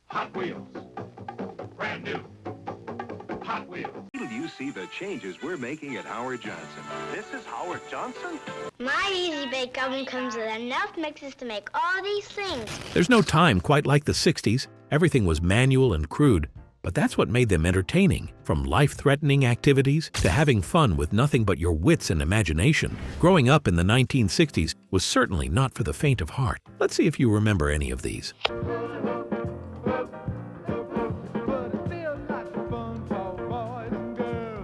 Hot Wheels. Brand new. Hot Wheels. Wait till you see the changes we're making at Howard Johnson. This is Howard Johnson? My Easy Bake Oven comes with enough mixes to make all these things. There's no time quite like the 60s. Everything was manual and crude, but that's what made them entertaining. From life-threatening activities to having fun with nothing but your wits and imagination, growing up in the 1960s was certainly not for the faint of heart. Let's see if you remember any of these.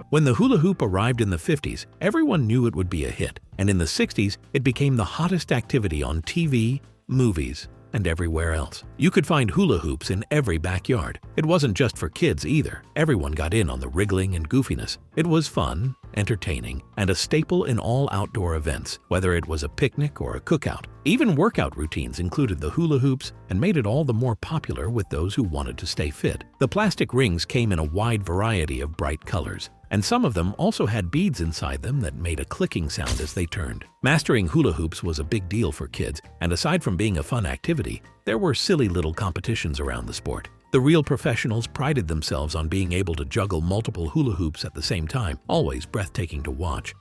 When the hula hoop arrived in the 50s, everyone knew it would be a hit, and in the 60s, it became the hottest activity on TV, movies, and everywhere else. You could find hula hoops in every backyard. It wasn't just for kids either. Everyone got in on the wriggling and goofiness. It was fun, entertaining, and a staple in all outdoor events, whether it was a picnic or a cookout. Even workout routines included the hula hoops and made it all the more popular with those who wanted to stay fit. The plastic rings came in a wide variety of bright colors, and some of them also had beads inside them that made a clicking sound as they turned. Mastering hula hoops was a big deal for kids, and aside from being a fun activity, there were silly little competitions around the sport. The real professionals prided themselves on being able to juggle multiple hula hoops at the same time, always breathtaking to watch.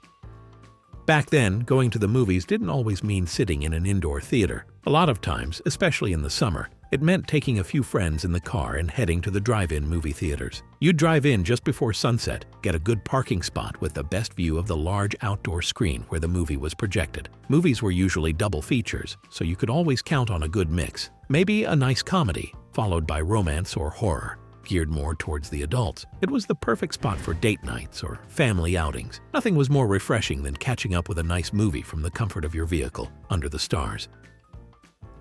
Back then, going to the movies didn't always mean sitting in an indoor theater. A lot of times, especially in the summer, it meant taking a few friends in the car and heading to the drive-in movie theaters. You'd drive in just before sunset, get a good parking spot with the best view of the large outdoor screen where the movie was projected. Movies were usually double features, so you could always count on a good mix. Maybe a nice comedy, followed by romance or horror, geared more towards the adults. It was the perfect spot for date nights or family outings. Nothing was more refreshing than catching up with a nice movie from the comfort of your vehicle, under the stars.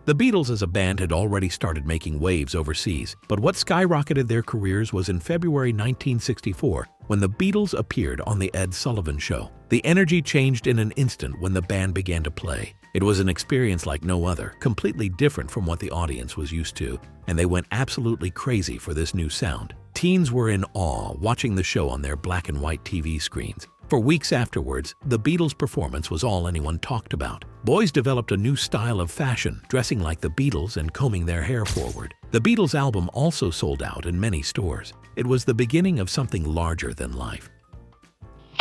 The Beatles as a band had already started making waves overseas, but what skyrocketed their careers was in February 1964 when the Beatles appeared on The Ed Sullivan Show. The energy changed in an instant when the band began to play. It was an experience like no other, completely different from what the audience was used to, and they went absolutely crazy for this new sound. Teens were in awe watching the show on their black and white TV screens. For weeks afterwards, the Beatles' performance was all anyone talked about. Boys developed a new style of fashion, dressing like the Beatles and combing their hair forward. The Beatles album also sold out in many stores. It was the beginning of something larger than life.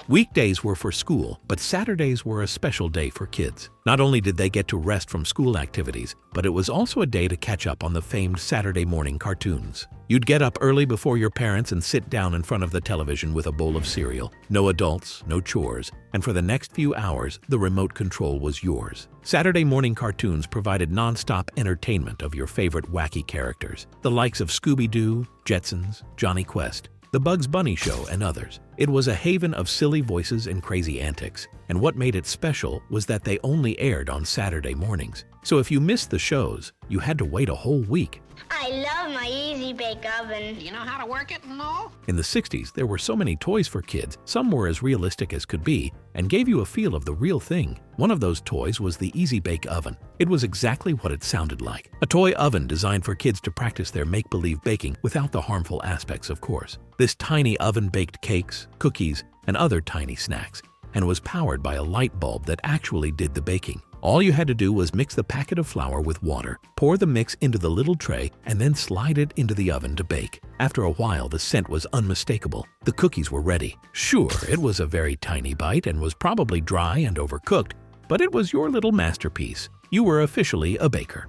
Weekdays were for school, but Saturdays were a special day for kids. Not only did they get to rest from school activities, but it was also a day to catch up on the famed Saturday morning cartoons. You'd get up early before your parents and sit down in front of the television with a bowl of cereal. No adults, no chores, and for the next few hours, the remote control was yours. Saturday morning cartoons provided non-stop entertainment of your favorite wacky characters, the likes of Scooby-Doo, Jetsons, Johnny Quest, The Bugs Bunny Show, and others. It was a haven of silly voices and crazy antics, and what made it special was that they only aired on Saturday mornings. So if you missed the shows, you had to wait a whole week. I love my Easy Bake Oven. Do you know how to work it and all? In the 60s, there were so many toys for kids. Some were as realistic as could be and gave you a feel of the real thing. One of those toys was the Easy Bake Oven. It was exactly what it sounded like. A toy oven designed for kids to practice their make-believe baking without the harmful aspects, of course. This tiny oven baked cakes, cookies, and other tiny snacks, and was powered by a light bulb that actually did the baking. All you had to do was mix the packet of flour with water, pour the mix into the little tray, and then slide it into the oven to bake. After a while, the scent was unmistakable. The cookies were ready. Sure, it was a very tiny bite and was probably dry and overcooked, but it was your little masterpiece. You were officially a baker.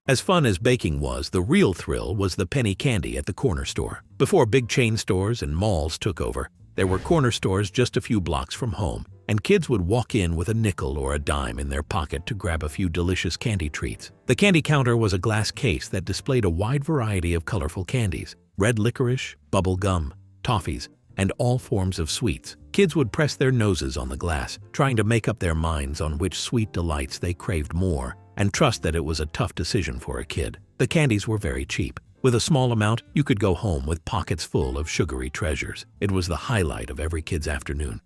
As fun as baking was, the real thrill was the penny candy at the corner store. Before big chain stores and malls took over, there were corner stores just a few blocks from home, and kids would walk in with a nickel or a dime in their pocket to grab a few delicious candy treats. The candy counter was a glass case that displayed a wide variety of colorful candies: red licorice, bubble gum, toffees, and all forms of sweets. Kids would press their noses on the glass, trying to make up their minds on which sweet delights they craved more, and trust that it was a tough decision for a kid. The candies were very cheap. With a small amount, you could go home with pockets full of sugary treasures. It was the highlight of every kid's afternoon.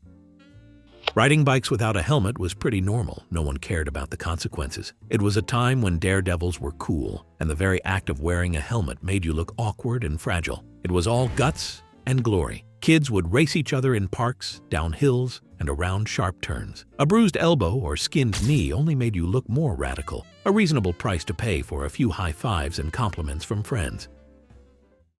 Riding bikes without a helmet was pretty normal. No one cared about the consequences. It was a time when daredevils were cool, and the very act of wearing a helmet made you look awkward and fragile. It was all guts and glory. Kids would race each other in parks, down hills, and around sharp turns. A bruised elbow or skinned knee only made you look more radical, a reasonable price to pay for a few high fives and compliments from friends.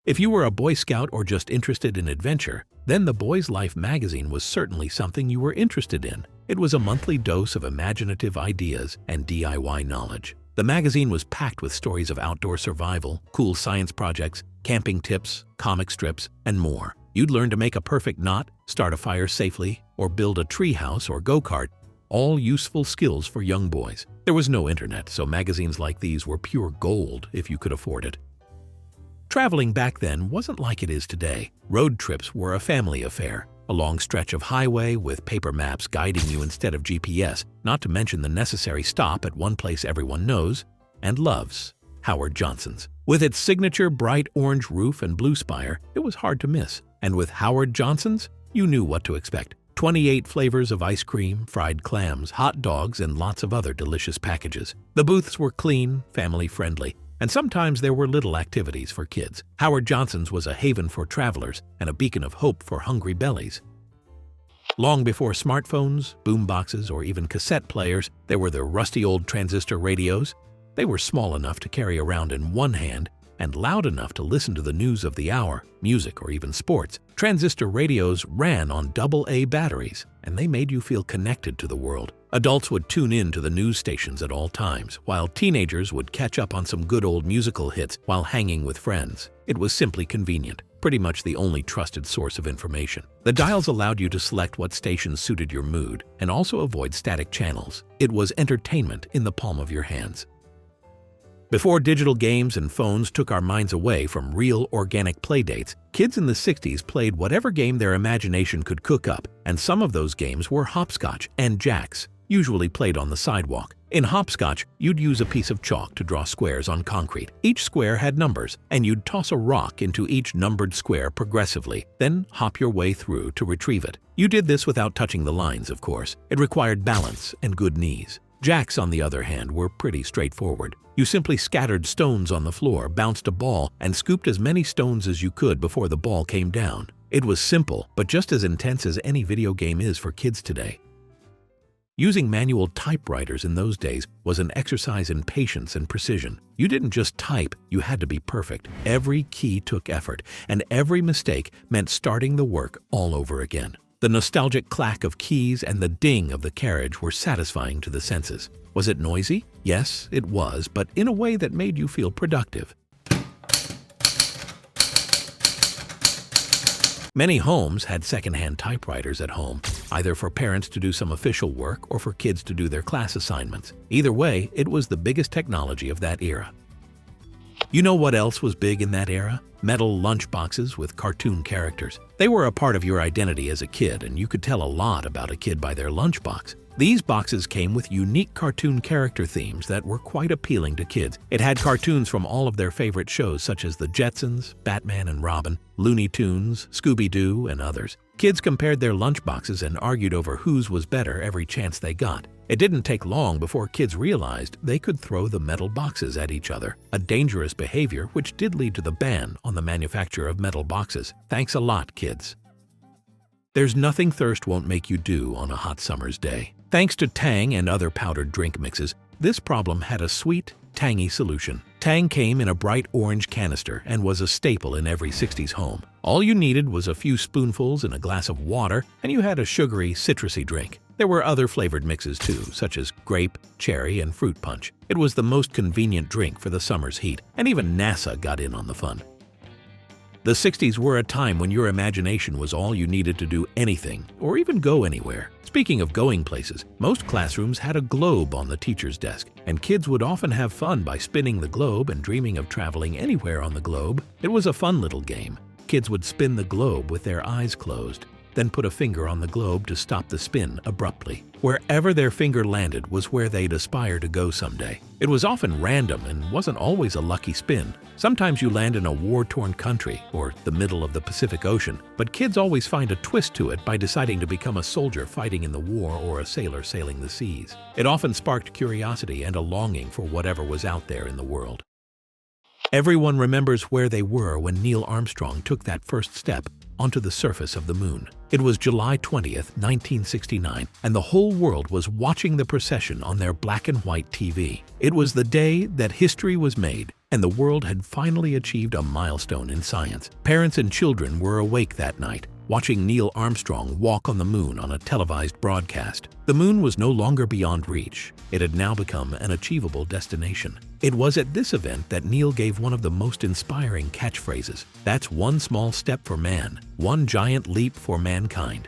If you were a Boy Scout or just interested in adventure, then the Boy's Life magazine was certainly something you were interested in. It was a monthly dose of imaginative ideas and DIY knowledge. The magazine was packed with stories of outdoor survival, cool science projects, camping tips, comic strips, and more. You'd learn to make a perfect knot, start a fire safely, or build a tree house or go-kart, all useful skills for young boys. There was no internet, so magazines like these were pure gold if you could afford it. Traveling back then wasn't like it is today. Road trips were a family affair, a long stretch of highway with paper maps guiding you instead of GPS, not to mention the necessary stop at one place everyone knows and loves, Howard Johnson's. With its signature bright orange roof and blue spire, it was hard to miss. And with Howard Johnson's, you knew what to expect. 28 flavors of ice cream, fried clams, hot dogs, and lots of other delicious packages. The booths were clean, family-friendly, and sometimes there were little activities for kids. Howard Johnson's was a haven for travelers and a beacon of hope for hungry bellies. Long before smartphones, boomboxes, or even cassette players, there were the rusty old transistor radios. They were small enough to carry around in one hand and loud enough to listen to the news of the hour, music, or even sports. Transistor radios ran on AA batteries, and they made you feel connected to the world. Adults would tune in to the news stations at all times, while teenagers would catch up on some good old musical hits while hanging with friends. It was simply convenient, pretty much the only trusted source of information. The dials allowed you to select what stations suited your mood and also avoid static channels. It was entertainment in the palm of your hands. Before digital games and phones took our minds away from real, organic playdates, kids in the 60s played whatever game their imagination could cook up, and some of those games were hopscotch and jacks, usually played on the sidewalk. In hopscotch, you'd use a piece of chalk to draw squares on concrete. Each square had numbers, and you'd toss a rock into each numbered square progressively, then hop your way through to retrieve it. You did this without touching the lines, of course. It required balance and good knees. Jacks, on the other hand, were pretty straightforward. You simply scattered stones on the floor, bounced a ball, and scooped as many stones as you could before the ball came down. It was simple, but just as intense as any video game is for kids today. Using manual typewriters in those days was an exercise in patience and precision. You didn't just type, you had to be perfect. Every key took effort, and every mistake meant starting the work all over again. The nostalgic clack of keys and the ding of the carriage were satisfying to the senses. Was it noisy? Yes, it was, but in a way that made you feel productive. Many homes had secondhand typewriters at home, either for parents to do some official work or for kids to do their class assignments. Either way, it was the biggest technology of that era. You know what else was big in that era? Metal lunchboxes with cartoon characters. They were a part of your identity as a kid, and you could tell a lot about a kid by their lunchbox. These boxes came with unique cartoon character themes that were quite appealing to kids. It had cartoons from all of their favorite shows such as The Jetsons, Batman and Robin, Looney Tunes, Scooby-Doo, and others. Kids compared their lunchboxes and argued over whose was better every chance they got. It didn't take long before kids realized they could throw the metal boxes at each other, a dangerous behavior which did lead to the ban on the manufacture of metal boxes. Thanks a lot, kids. There's nothing thirst won't make you do on a hot summer's day. Thanks to Tang and other powdered drink mixes, this problem had a sweet, tangy solution. Tang came in a bright orange canister and was a staple in every 60s home. All you needed was a few spoonfuls in a glass of water, and you had a sugary, citrusy drink. There were other flavored mixes too, such as grape, cherry, and fruit punch. It was the most convenient drink for the summer's heat, and even NASA got in on the fun. The 60s were a time when your imagination was all you needed to do anything, or even go anywhere. Speaking of going places, most classrooms had a globe on the teacher's desk, and kids would often have fun by spinning the globe and dreaming of traveling anywhere on the globe. It was a fun little game. Kids would spin the globe with their eyes closed, then put a finger on the globe to stop the spin abruptly. Wherever their finger landed was where they'd aspire to go someday. It was often random and wasn't always a lucky spin. Sometimes you land in a war-torn country or the middle of the Pacific Ocean, but kids always find a twist to it by deciding to become a soldier fighting in the war or a sailor sailing the seas. It often sparked curiosity and a longing for whatever was out there in the world. Everyone remembers where they were when Neil Armstrong took that first step onto the surface of the moon. It was July 20th, 1969, and the whole world was watching the procession on their black and white TV. It was the day that history was made, and the world had finally achieved a milestone in science. Parents and children were awake that night, watching Neil Armstrong walk on the moon on a televised broadcast. The moon was no longer beyond reach. It had now become an achievable destination. It was at this event that Neil gave one of the most inspiring catchphrases. That's one small step for man, one giant leap for mankind.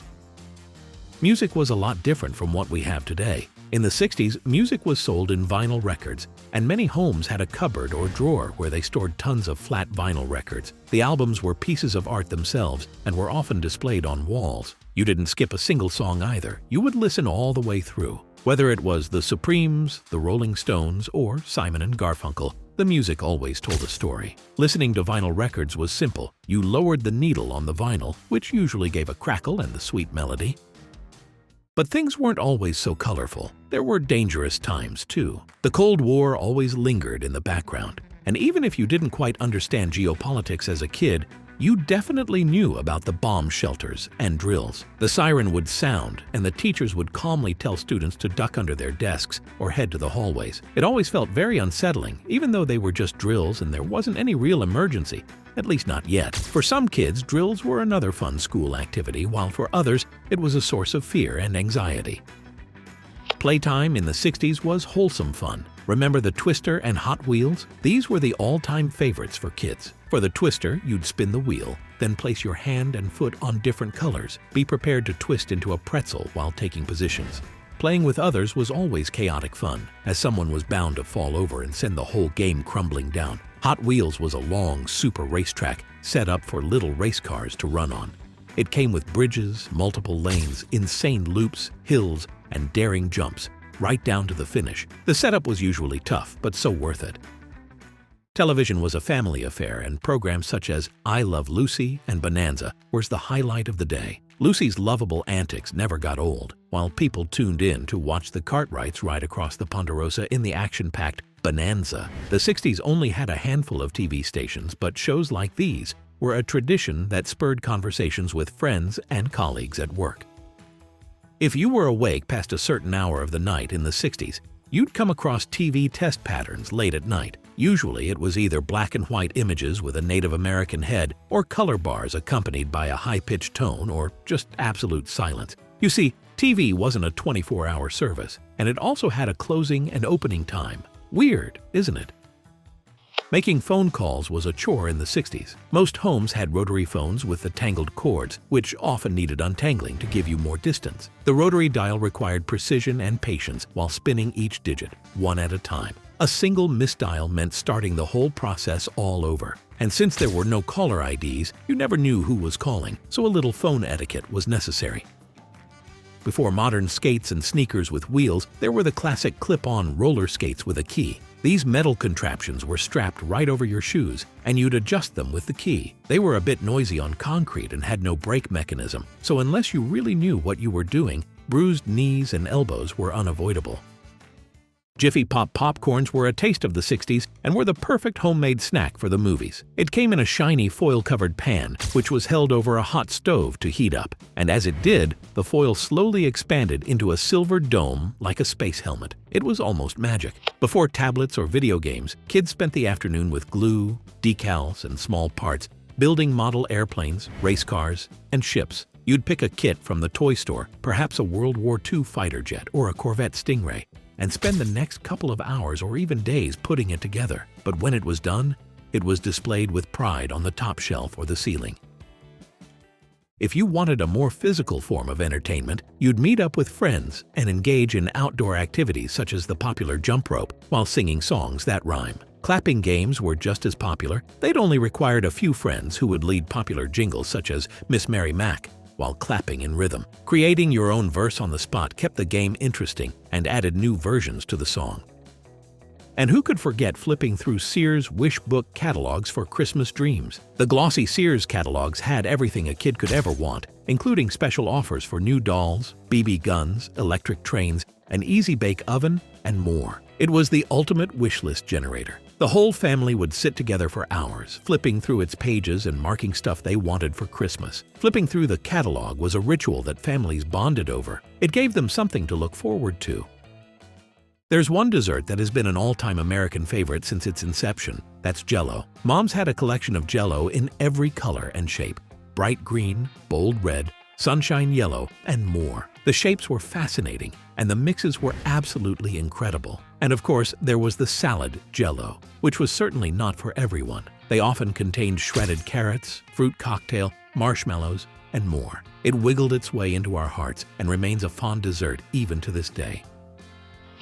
Music was a lot different from what we have today. In the 60s, music was sold in vinyl records, and many homes had a cupboard or drawer where they stored tons of flat vinyl records. The albums were pieces of art themselves and were often displayed on walls. You didn't skip a single song either. You would listen all the way through. Whether it was the Supremes, the Rolling Stones, or Simon and Garfunkel, the music always told a story. Listening to vinyl records was simple. You lowered the needle on the vinyl, which usually gave a crackle and the sweet melody. But things weren't always so colorful. There were dangerous times, too. The Cold War always lingered in the background. And even if you didn't quite understand geopolitics as a kid, you definitely knew about the bomb shelters and drills. The siren would sound, and the teachers would calmly tell students to duck under their desks or head to the hallways. It always felt very unsettling, even though they were just drills and there wasn't any real emergency. At least not yet. For some kids, drills were another fun school activity, while for others, it was a source of fear and anxiety. Playtime in the 60s was wholesome fun. Remember the Twister and Hot Wheels? These were the all-time favorites for kids. For the Twister, you'd spin the wheel, then place your hand and foot on different colors. Be prepared to twist into a pretzel while taking positions. Playing with others was always chaotic fun, as someone was bound to fall over and send the whole game crumbling down. Hot Wheels was a long, super racetrack set up for little race cars to run on. It came with bridges, multiple lanes, insane loops, hills, and daring jumps, right down to the finish. The setup was usually tough, but so worth it. Television was a family affair, and programs such as I Love Lucy and Bonanza was the highlight of the day. Lucy's lovable antics never got old, while people tuned in to watch the Cartwrights ride across the Ponderosa in the action-packed Bonanza. The 60s only had a handful of TV stations, but shows like these were a tradition that spurred conversations with friends and colleagues at work. If you were awake past a certain hour of the night in the 60s, you'd come across TV test patterns late at night. Usually it was either black and white images with a Native American head or color bars accompanied by a high-pitched tone or just absolute silence. You see, TV wasn't a 24-hour service, and it also had a closing and opening time. Weird, isn't it? Making phone calls was a chore in the 60s. Most homes had rotary phones with the tangled cords, which often needed untangling to give you more distance. The rotary dial required precision and patience while spinning each digit, one at a time. A single misdial meant starting the whole process all over. And since there were no caller IDs, you never knew who was calling, so a little phone etiquette was necessary. Before modern skates and sneakers with wheels, there were the classic clip-on roller skates with a key. These metal contraptions were strapped right over your shoes, and you'd adjust them with the key. They were a bit noisy on concrete and had no brake mechanism, so unless you really knew what you were doing, bruised knees and elbows were unavoidable. Jiffy Pop popcorns were a taste of the 60s and were the perfect homemade snack for the movies. It came in a shiny foil-covered pan, which was held over a hot stove to heat up, and as it did, the foil slowly expanded into a silver dome like a space helmet. It was almost magic. Before tablets or video games, kids spent the afternoon with glue, decals, and small parts, building model airplanes, race cars, and ships. You'd pick a kit from the toy store, perhaps a World War II fighter jet or a Corvette Stingray, and spend the next couple of hours or even days putting it together. But when it was done, it was displayed with pride on the top shelf or the ceiling. If you wanted a more physical form of entertainment, you'd meet up with friends and engage in outdoor activities such as the popular jump rope while singing songs that rhyme. Clapping games were just as popular. They'd only required a few friends who would lead popular jingles such as Miss Mary Mac while clapping in rhythm. Creating your own verse on the spot kept the game interesting and added new versions to the song. And who could forget flipping through Sears Wishbook catalogs for Christmas dreams? The glossy Sears catalogs had everything a kid could ever want, including special offers for new dolls, BB guns, electric trains, an easy-bake oven, and more. It was the ultimate wish list generator. The whole family would sit together for hours, flipping through its pages and marking stuff they wanted for Christmas. Flipping through the catalog was a ritual that families bonded over. It gave them something to look forward to. There's one dessert that has been an all-time American favorite since its inception. That's JellO. Moms had a collection of JellO in every color and shape. Bright green, bold red, sunshine yellow, and more. The shapes were fascinating, and the mixes were absolutely incredible. And of course, there was the salad JellO, which was certainly not for everyone. They often contained shredded carrots, fruit cocktail, marshmallows, and more. It wiggled its way into our hearts and remains a fond dessert even to this day.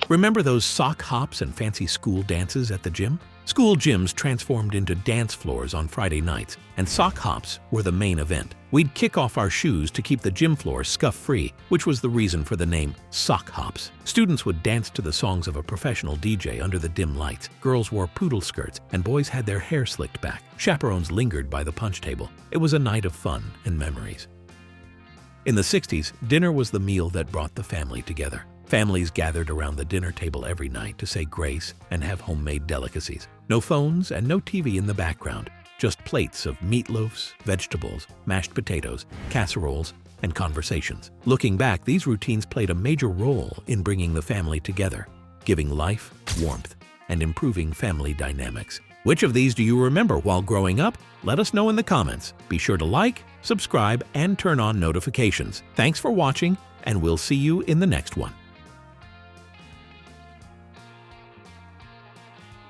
Remember those sock hops and fancy school dances at the gym? School gyms transformed into dance floors on Friday nights, and sock hops were the main event. We'd kick off our shoes to keep the gym floor scuff-free, which was the reason for the name sock hops. Students would dance to the songs of a professional DJ under the dim lights. Girls wore poodle skirts, and boys had their hair slicked back. Chaperones lingered by the punch table. It was a night of fun and memories. In the 60s, dinner was the meal that brought the family together. Families gathered around the dinner table every night to say grace and have homemade delicacies. No phones and no TV in the background, just plates of meatloafs, vegetables, mashed potatoes, casseroles, and conversations. Looking back, these routines played a major role in bringing the family together, giving life, warmth, and improving family dynamics. Which of these do you remember while growing up? Let us know in the comments. Be sure to like, subscribe, and turn on notifications. Thanks for watching, and we'll see you in the next one.